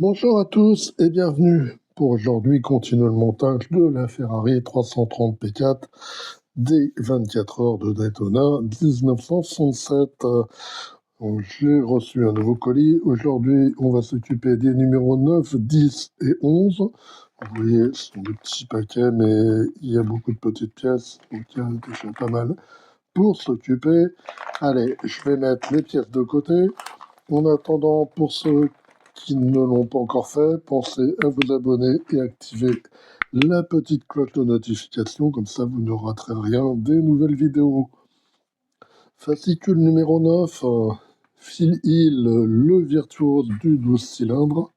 Bonjour à tous et bienvenue pour aujourd'hui continuer le montage de la Ferrari 330 P4 des 24 heures de Daytona 1967. Donc, j'ai reçu un nouveau colis. Aujourd'hui, on va s'occuper des numéros 9, 10 et 11. Vous voyez, ce sont des petits paquets, mais il y a beaucoup de petites pièces, donc il y a déjà pas mal pour s'occuper. Allez, je vais mettre les pièces de côté. En attendant, pour ceux qui ne l'ont pas encore fait, pensez à vous abonner et activer la petite cloche de notification, comme ça vous ne raterez rien des nouvelles vidéos. Fascicule numéro 9, Phil Hill, le virtuose du 12 cylindres.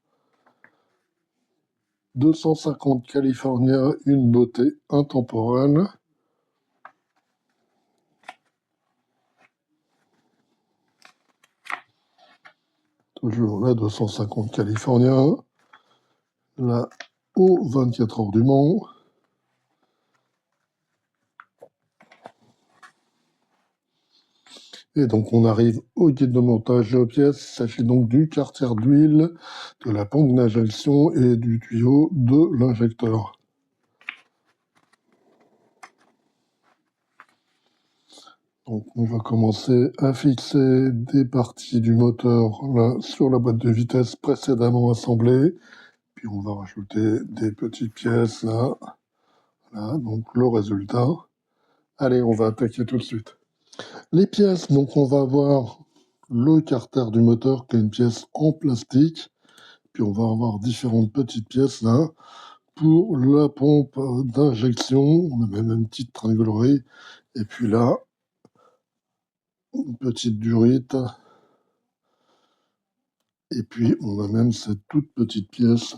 250 California, une beauté intemporelle. Toujours la 250 California. La au 24 heures du Mans. Et donc on arrive au guide de montage de pièces. Il s'agit donc du carter d'huile, de la pompe d'injection et du tuyau de l'injecteur. Donc on va commencer à fixer des parties du moteur là sur la boîte de vitesse précédemment assemblée. Puis on va rajouter des petites pièces là. Voilà, donc le résultat. Allez, on va attaquer tout de suite. Les pièces, donc on va avoir le carter du moteur qui est une pièce en plastique. Puis on va avoir différentes petites pièces là. Pour la pompe d'injection, on a même une petite tringlerie. Et puis là, une petite durite. Et puis on a même cette toute petite pièce.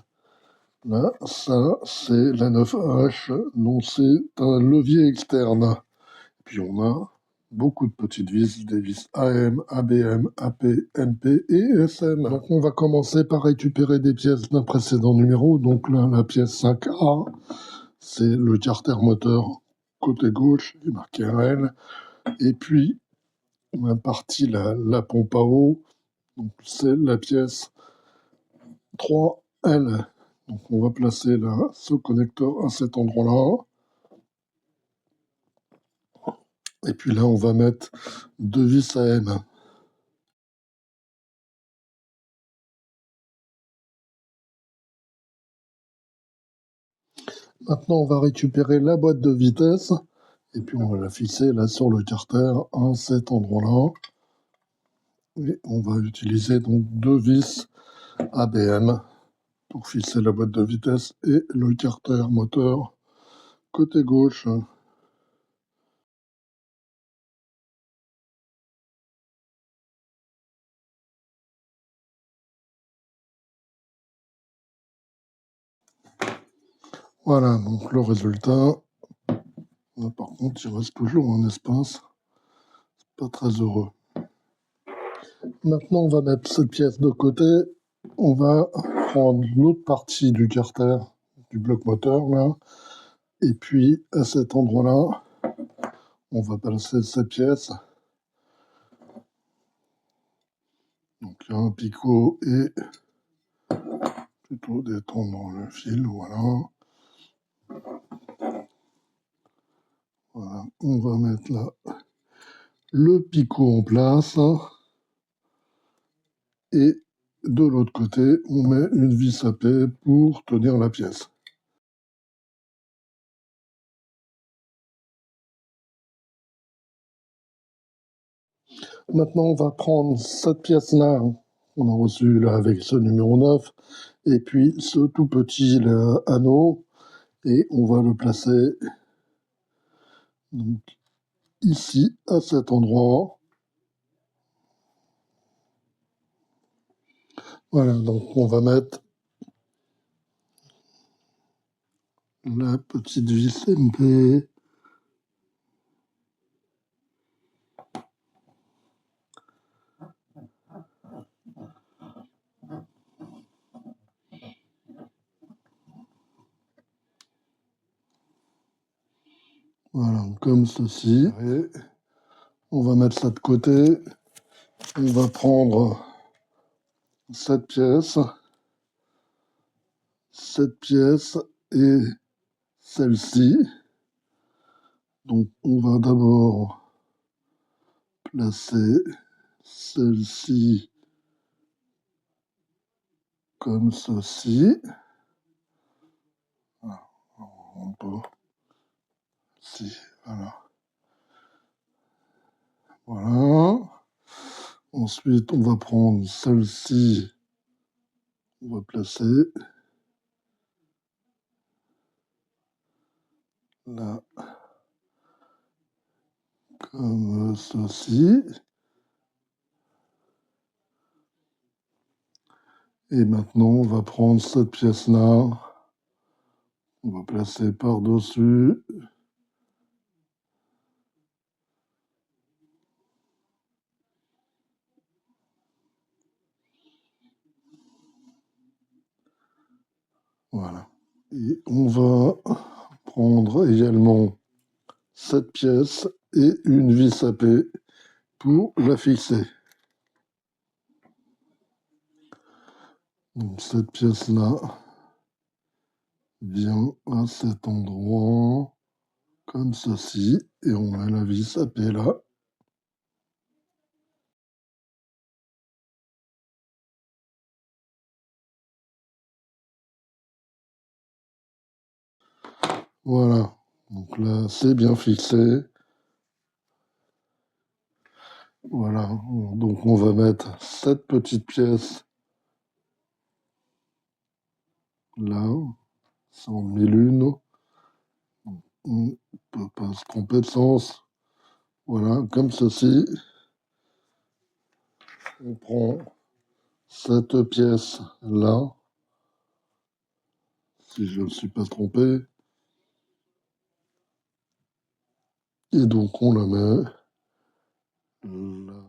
Là, ça, c'est la 9H, donc c'est un levier externe. Puis on a beaucoup de petites vis, des vis AM, ABM, AP, MP et SM. Donc on va commencer par récupérer des pièces d'un précédent numéro. Donc là, la pièce 5A, c'est le carter moteur côté gauche, il est marqué L. Et puis, on a parti la pompe à eau, donc c'est la pièce 3L. Donc on va placer là, ce connecteur à cet endroit-là. Et puis là, on va mettre deux vis AM. Maintenant, on va récupérer la boîte de vitesse. Et puis on va la fixer là sur le carter à cet endroit-là. Et on va utiliser donc deux vis ABM pour fixer la boîte de vitesse et le carter moteur côté gauche. Voilà, donc le résultat. Là, par contre, il reste toujours un espace. Pas très heureux. Maintenant, on va mettre cette pièce de côté. On va prendre l'autre partie du carter, du bloc moteur, là. Et puis, à cet endroit-là, on va placer cette pièce. Donc, il y a un picot et plutôt détendre le fil, voilà. Voilà, on va mettre là le picot en place. Et de l'autre côté, on met une vis à paix pour tenir la pièce. Maintenant, on va prendre cette pièce-là, qu'on a reçue là avec ce numéro 9, et puis ce tout petit là, anneau, et on va le placer donc, ici, à cet endroit. Voilà, donc on va mettre la petite vis MP. Voilà, comme ceci. Et on va mettre ça de côté. On va prendre cette pièce. cette pièce et celle-ci. Donc on va d'abord placer celle-ci comme ceci. On peut, si, voilà. Voilà. Ensuite, on va prendre celle-ci, on va placer là, comme ceci. Et maintenant, on va prendre cette pièce-là, on va placer par-dessus. Voilà. Et on va prendre également cette pièce et une vis à paix pour la fixer. Donc cette pièce-là vient à cet endroit, comme ceci, et on met la vis à paix là. Voilà, donc là c'est bien fixé. Voilà, donc on va mettre cette petite pièce là, 100 000 une. On ne peut pas se tromper de sens. Voilà, comme ceci. On prend cette pièce là, si je ne me suis pas trompé. Et donc on la met là.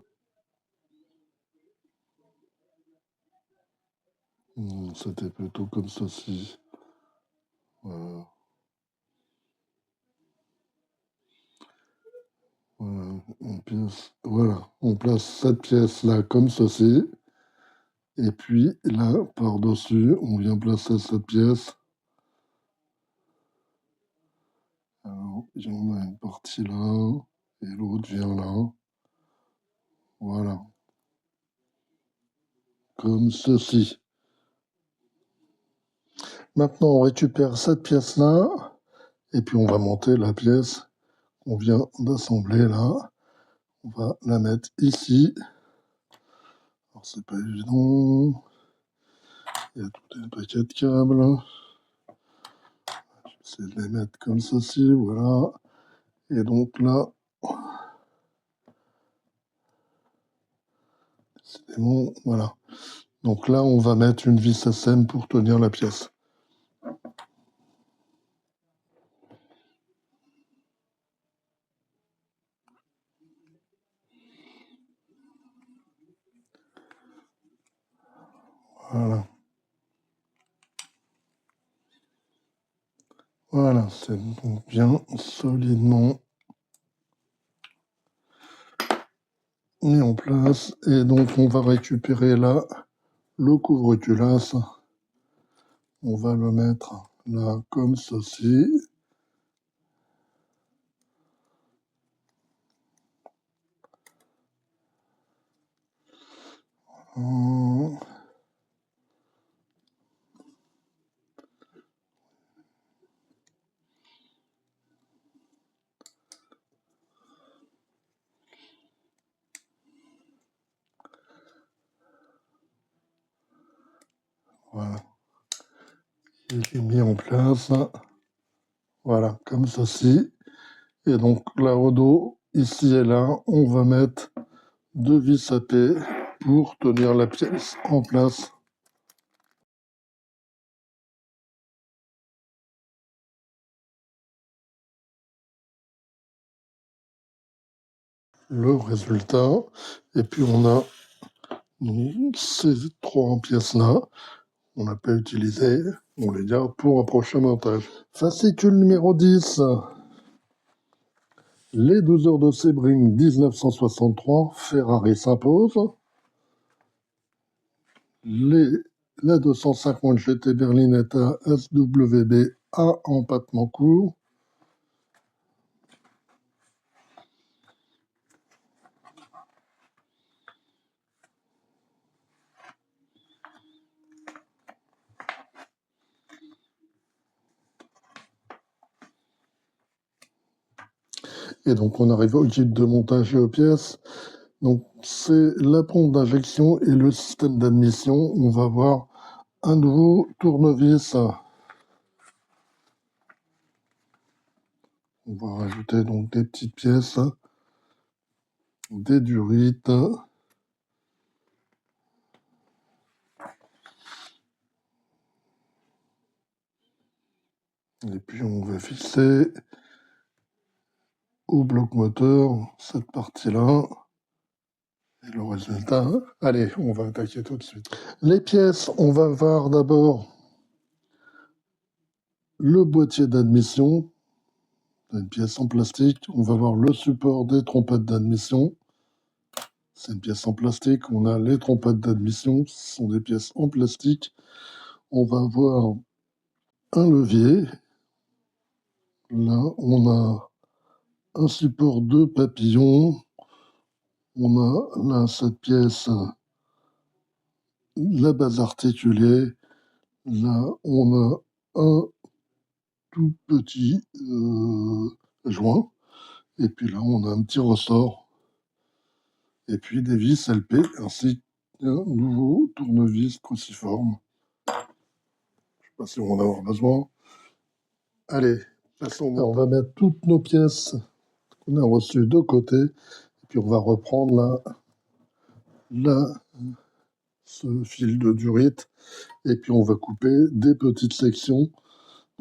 C'était plutôt comme ceci. Voilà. Voilà, on place cette pièce là comme ceci. Et puis là, par-dessus, on vient placer cette pièce. Alors, il y en a une partie là, et l'autre vient là. Voilà. Comme ceci. Maintenant, on récupère cette pièce-là, et puis on va monter la pièce qu'on vient d'assembler là. On va la mettre ici. Alors, c'est pas évident. Il y a tout un paquet de câbles. Je vais essayer de les mettre comme ceci, voilà. Et donc là, c'est bon, voilà. Donc là, on va mettre une vis SM pour tenir la pièce. Voilà. Voilà, c'est bien solidement mis en place. Et donc, on va récupérer là le couvre-culasse. On va le mettre là comme ceci. Voilà. Il est mis en place. Voilà, comme ceci. Et donc là au dos, ici et là, on va mettre deux vis à paix pour tenir la pièce en place. Le résultat. Et puis on a ces trois pièces-là. On n'a pas utilisé. On les garde pour un prochain montage. Fascicule numéro 10. Les 12 heures de Sebring 1963. Ferrari s'impose. Les la 250 GT Berlinetta SWB à empattement court. Et donc on arrive au kit de montage et aux pièces. Donc c'est la pompe d'injection et le système d'admission. On va voir un nouveau tournevis. On va rajouter donc des petites pièces, des durites. Et puis on va fixer au bloc moteur cette partie-là. Et le résultat, allez, on va attaquer tout de suite. Les pièces, on va voir d'abord le boîtier d'admission. C'est une pièce en plastique. On va voir le support des trompettes d'admission. C'est une pièce en plastique. On a les trompettes d'admission. Ce sont des pièces en plastique. On va voir un levier. Là, on a un support de papillon. On a là cette pièce, la base articulée. Là, on a un tout petit joint. Et puis là, on a un petit ressort. Et puis des vis LP, ainsi qu'un nouveau tournevis cruciforme. Je ne sais pas si on va en avoir besoin. Allez, passons. Alors, on va mettre toutes nos pièces qu'on a reçues de côté. Et puis on va reprendre ce fil de durite. Et puis on va couper des petites sections.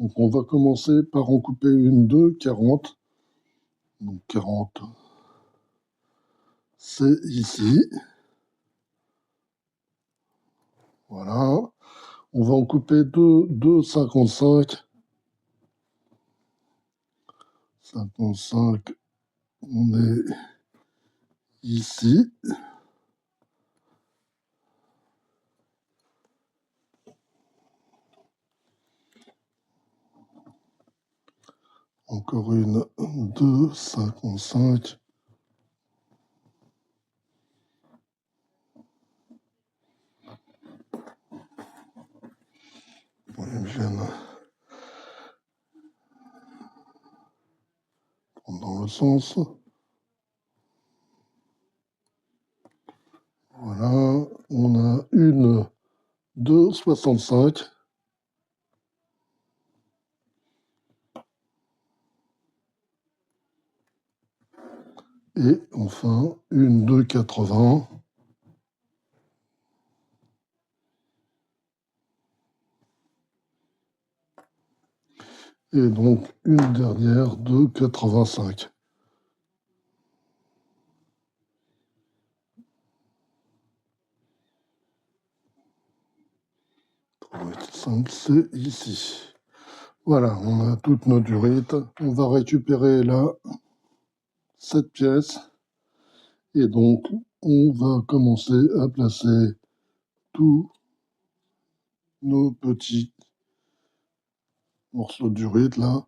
Donc on va commencer par en couper une de 40. Donc 40, c'est ici. Voilà. On va en couper deux de 55. 55, on est ici. Encore une de 55. Je viens dans le sens. Voilà, on a une de 65. Et enfin, une de 80. Et donc, une dernière de 85. 85, c'est ici. Voilà, on a toutes nos durites. On va récupérer là cette pièce. Et donc, on va commencer à placer tous nos petits morceaux de durite là.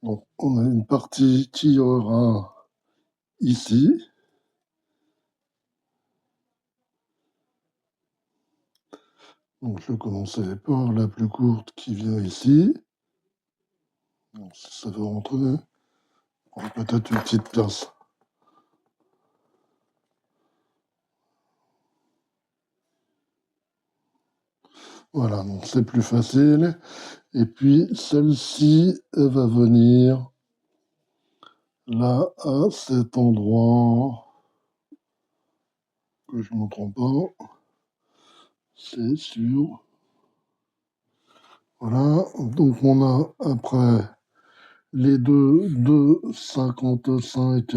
Donc, on a une partie qui aura ici. Donc, je vais commencer par la plus courte qui vient ici. Donc, si ça veut rentrer, on va peut-être une petite pièce. Voilà, donc c'est plus facile. Et puis, celle-ci, elle va venir là, à cet endroit, que je ne me trompe pas. C'est sûr. Voilà, donc on a après les deux de 55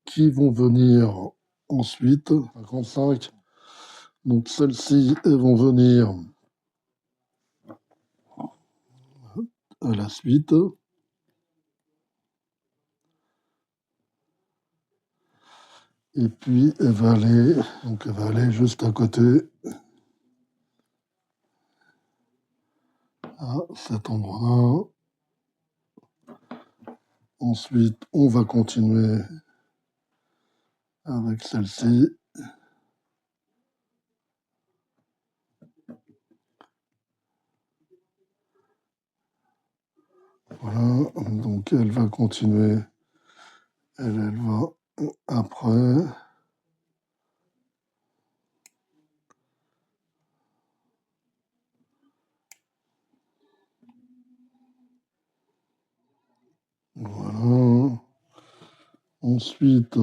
qui vont venir ensuite. 55. Donc celles-ci, elles vont venir à la suite. Et puis elle va aller juste à côté, à cet endroit-là. Ensuite, on va continuer avec celle-ci. Voilà, donc elle va continuer. Elle va après. Voilà. Ensuite,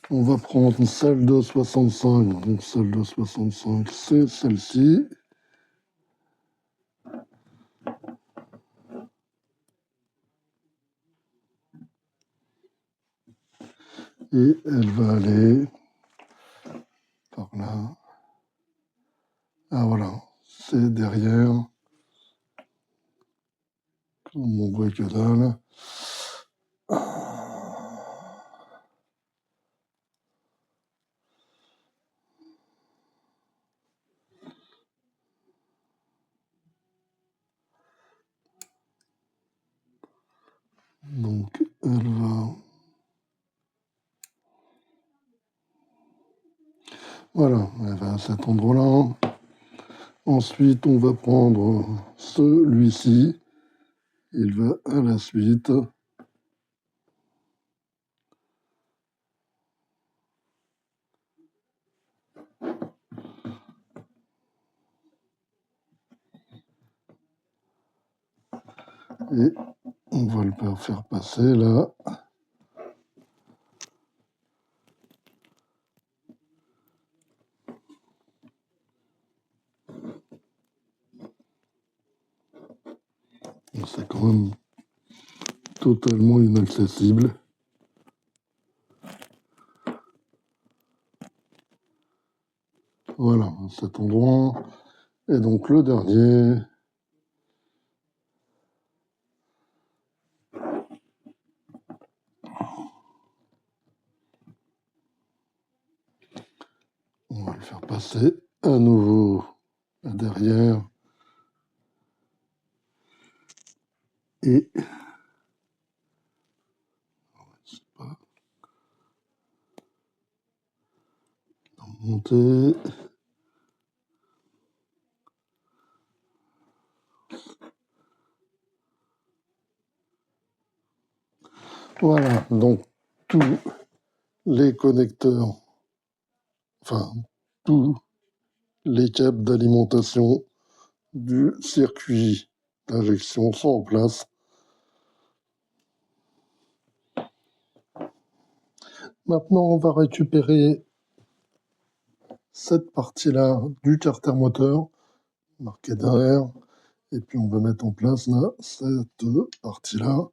on va prendre celle de 65. Donc celle de 65, c'est celle-ci. Et elle va aller par là. Ah voilà, c'est derrière. On voit que dalle. Donc elle va... Voilà, elle va à cet endroit-là. Ensuite, on va prendre celui-ci. Il va à la suite. Et on va le faire passer là. C'est quand même totalement inaccessible. Voilà, à cet endroit. Et donc le dernier. On va le faire passer à nouveau derrière. Et monter. Voilà, donc tous les connecteurs, enfin tous les câbles d'alimentation du circuit d'injection sont en place. Maintenant, on va récupérer cette partie-là du carter moteur, marqué derrière, et puis on va mettre en place là, cette partie-là.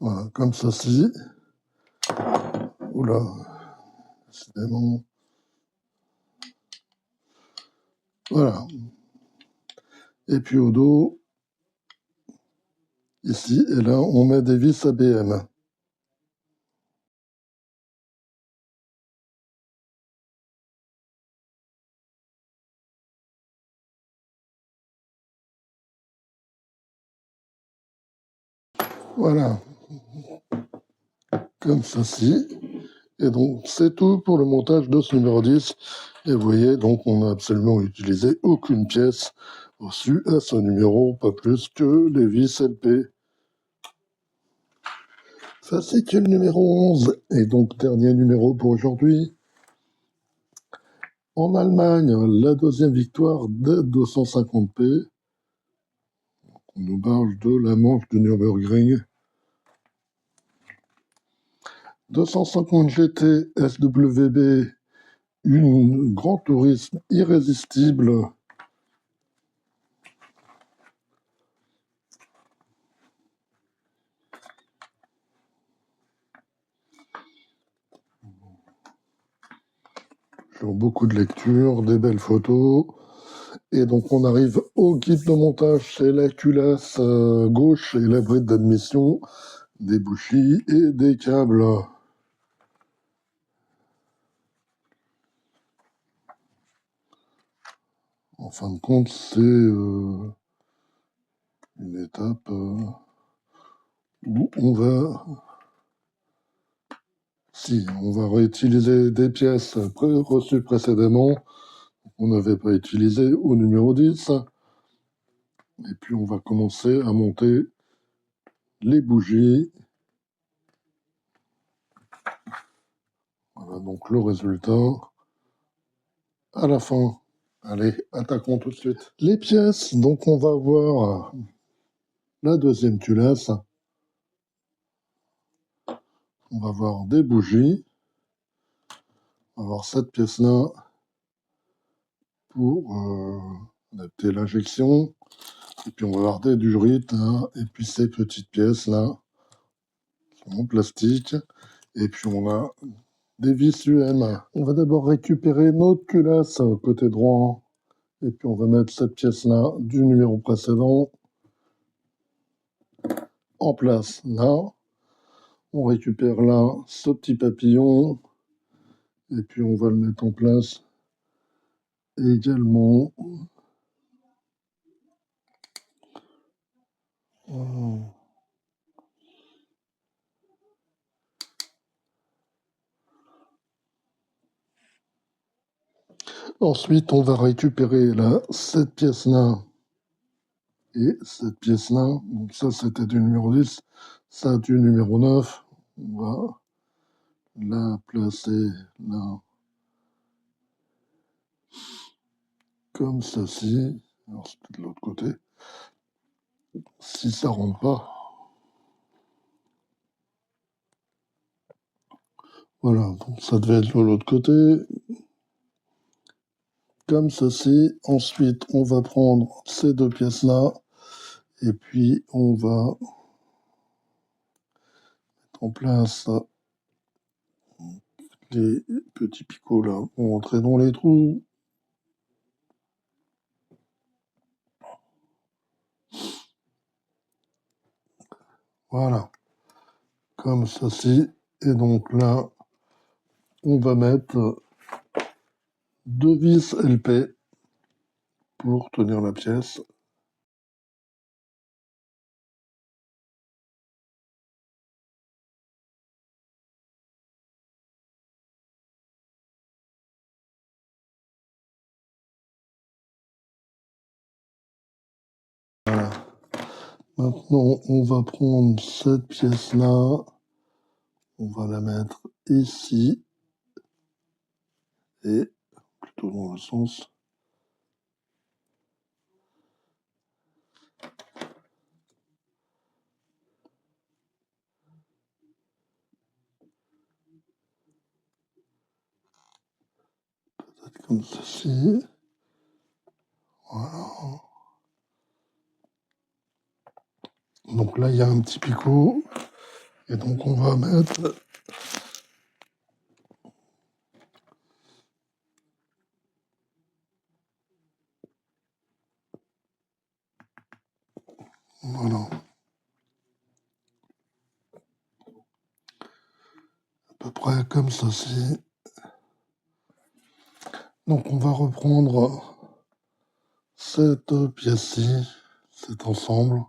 Voilà, comme ceci. Oula, décidément. Voilà. Et puis au dos, ici, et là, on met des vis ABM. Voilà, comme ceci. Et donc, c'est tout pour le montage de ce numéro 10. Et vous voyez, donc, on n'a absolument utilisé aucune pièce reçue à ce numéro, pas plus que les vis LP. Fascicule numéro 11, et donc dernier numéro pour aujourd'hui. En Allemagne, la deuxième victoire de 250p. On nous parle de la manche de Nürburgring. 250 GT SWB, une Grand Tourisme irrésistible. Sur beaucoup de lectures, des belles photos. Et donc on arrive au kit de montage, c'est la culasse gauche et la bride d'admission, des bougies et des câbles. En fin de compte, c'est une étape où on va réutiliser des pièces reçues précédemment, on n'avait pas utilisé au numéro 10. Et puis on va commencer à monter les bougies. Voilà donc le résultat à la fin. Allez, attaquons tout de suite. Les pièces, donc on va voir la deuxième culasse. On va voir des bougies. On va voir cette pièce-là pour adapter l'injection. Et puis on va voir des durites, là. Et puis ces petites pièces-là en plastique. Et puis on a des vis UM. On va d'abord récupérer notre culasse côté droit. Et puis on va mettre cette pièce-là du numéro précédent en place là. On récupère là ce petit papillon. Et puis on va le mettre en place également. Ensuite, on va récupérer là cette pièce-là et cette pièce-là. Donc ça, c'était du numéro 10. Ça, du numéro 9. On va la placer là, comme ceci. Alors, c'est de l'autre côté. Si ça rentre pas. Voilà, donc ça devait être de l'autre côté. Comme ceci. Ensuite, on va prendre ces deux pièces-là. Et puis, on va mettre en place les petits picots là vont entrer dans les trous. Voilà, comme ceci. Et donc là, on va mettre deux vis LP pour tenir la pièce. Voilà. Maintenant, on va prendre cette pièce-là. On va la mettre ici. Et plutôt dans le sens. Peut-être comme ceci. Voilà. Donc là, il y a un petit picot. Et donc, on va mettre voilà. À peu près comme ceci. Donc, on va reprendre cette pièce-ci, cet ensemble.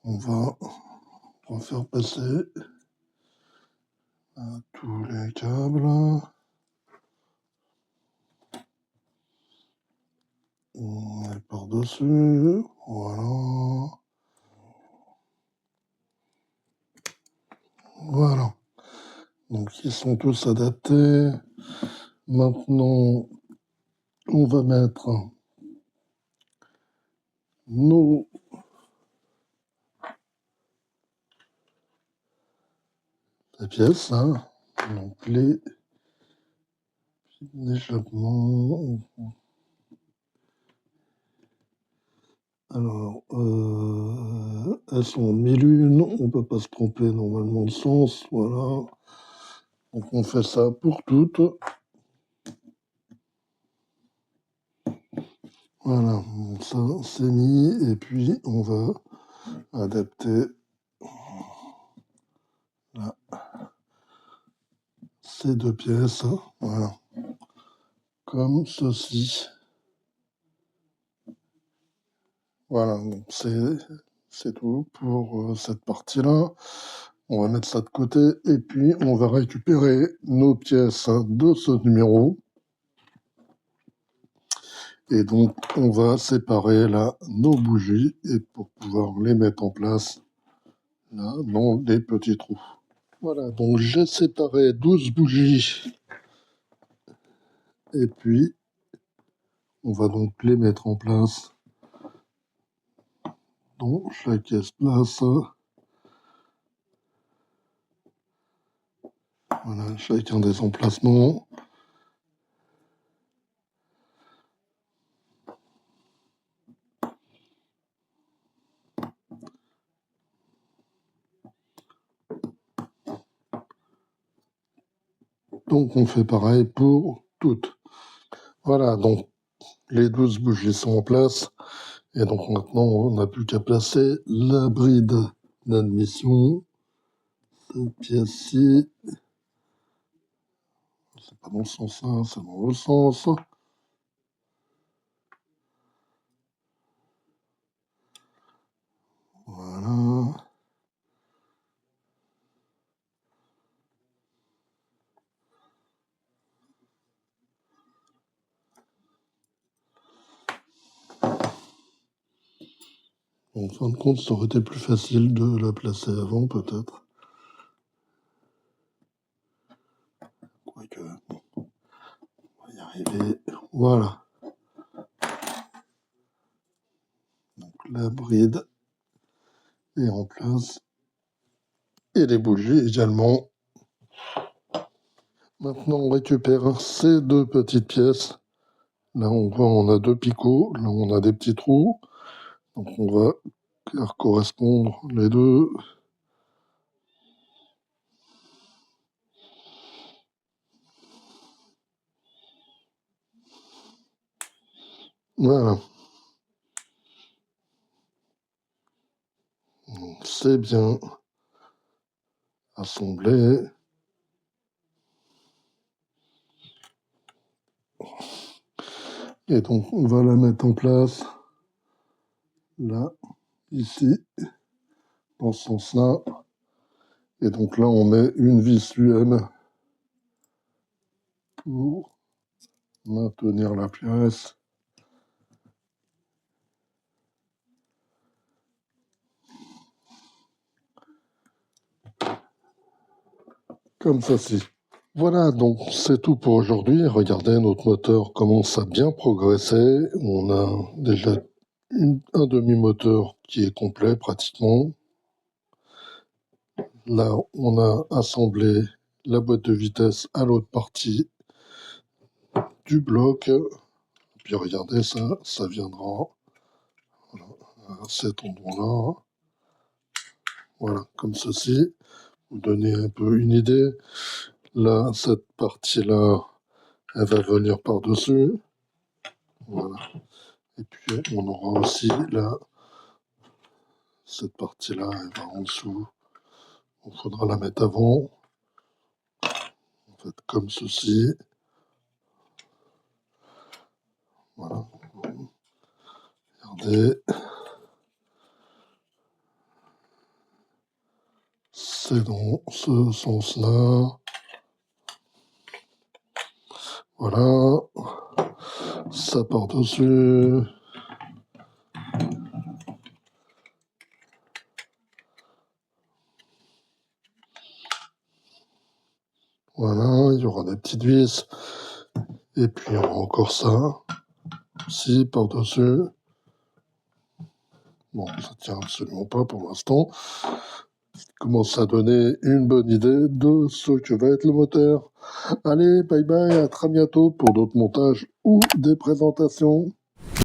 On va faire passer tous les câbles. On met par-dessus. Voilà. Voilà. Donc, ils sont tous adaptés. Maintenant, on va mettre nos pièces. Hein. Donc, les échappements. Alors, elles sont en mi-lune, on ne peut pas se tromper normalement de sens, voilà. Donc on fait ça pour toutes. Voilà, donc ça c'est mis, et puis on va adapter là, ces deux pièces, voilà, comme ceci. Voilà, donc c'est tout pour cette partie-là. On va mettre ça de côté, et puis on va récupérer nos pièces de ce numéro. Et donc, on va séparer là nos bougies, et pour pouvoir les mettre en place là dans les petits trous. Voilà, donc j'ai séparé 12 bougies, et puis on va donc les mettre en place dans chaque espace. Voilà, chacun des emplacements. Donc on fait pareil pour toutes. Voilà, donc les 12 bougies sont en place. Et donc maintenant, on n'a plus qu'à placer la bride d'admission. Cette pièce-ci, c'est pas dans ce sens-là, c'est dans le sens. Voilà. En fin de compte, ça aurait été plus facile de la placer avant, peut-être. Quoique, bon, on va y arriver. Voilà. Donc la bride est en place. Et les bougies également. Maintenant, on récupère ces deux petites pièces. Là, on voit, on a deux picots. Là, on a des petits trous. Donc, on va faire correspondre les deux. Voilà. C'est bien assemblé. Et donc, on va la mettre en place. Là, ici, dans ce sens-là. Et donc là, on met une vis UM pour maintenir la pièce. Comme ceci. Voilà, donc c'est tout pour aujourd'hui. Regardez, notre moteur commence à bien progresser. On a déjà un demi-moteur qui est complet pratiquement. Là, on a assemblé la boîte de vitesse à l'autre partie du bloc. Puis regardez, ça viendra à cet endroit-là. Voilà, comme ceci. Vous donner un peu une idée. Là, cette partie-là, elle va venir par-dessus. Voilà. Et puis, on aura aussi là, cette partie-là, elle va en dessous. Il faudra la mettre avant. En fait, comme ceci. Voilà. Regardez. C'est dans ce sens-là. Voilà. Ça part dessus. Voilà, il y aura des petites vis. Et puis, il y aura encore ça. Aussi, par-dessus. Bon, ça tient absolument pas pour l'instant. Commence à donner une bonne idée de ce que va être le moteur. Allez, bye bye, à très bientôt pour d'autres montages ou des présentations.